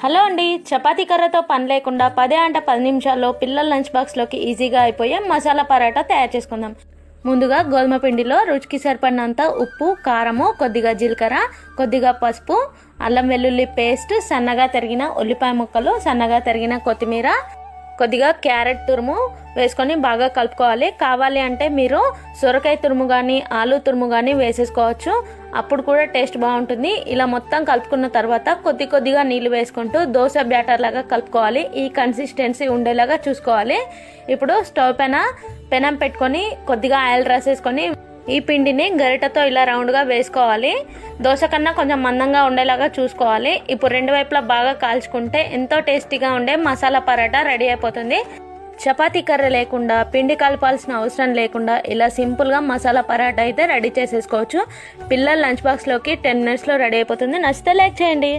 Hello అండి, చపాతీ కర్రతో పని లేకుండా 10 నిమిషాల్లో పిల్లల లంచ్ బాక్స్లోకి ఈజీగా అయిపోయే మసాలా పరాటా తయారు చేసుకుందాం. ముందుగా గోధుమ పిండిలో రుచికి సరిపడినంత ఉప్పు, కారము, కొద్దిగా జీలకర్ర, కొద్దిగా పసుపు, అల్లం వెల్లుల్లి పేస్ట్, సన్నగా తరిగిన ఉల్లిపాయ ముక్కలు, సన్నగా తరిగిన కొత్తిమీర, కొద్దిగా క్యారెట్ తురుము వేసుకొని బాగా కలుపుకోవాలి. కావాలి అంటే మీరు సొరకాయ తురుము కానీ ఆలు తురుము కానీ వేసేసుకోవచ్చు, అప్పుడు కూడా టేస్ట్ బాగుంటుంది. ఇలా మొత్తం కలుపుకున్న తర్వాత కొద్దిగా నీళ్ళు వేసుకుంటూ దోశ బ్యాటర్ లాగా కలుపుకోవాలి. ఈ కన్సిస్టెన్సీ ఉండేలాగా చూసుకోవాలి. ఇప్పుడు స్టవ్ పైన పెనం పెట్టుకొని కొద్దిగా ఆయిల్ రాసేసుకొని ఈ పిండిని గరిటతో ఇలా రౌండ్గా వేసుకోవాలి. దోశ కన్నా కొంచెం మందంగా ఉండేలాగా చూసుకోవాలి. ఇప్పుడు రెండు వైపులా బాగా కాల్చుకుంటే ఎంతో టేస్టీగా ఉండే మసాలా పరాటా రెడీ అయిపోతుంది. చపాతీ కర్ర లేకుండా, పిండి కలపాల్సిన అవసరం లేకుండా ఇలా సింపుల్గా మసాలా పరాటా అయితే రెడీ చేసేసుకోవచ్చు. పిల్లల లంచ్ బాక్స్లోకి 10 మినిట్స్లో రెడీ అయిపోతుంది. నచ్చితే లైక్ చేయండి.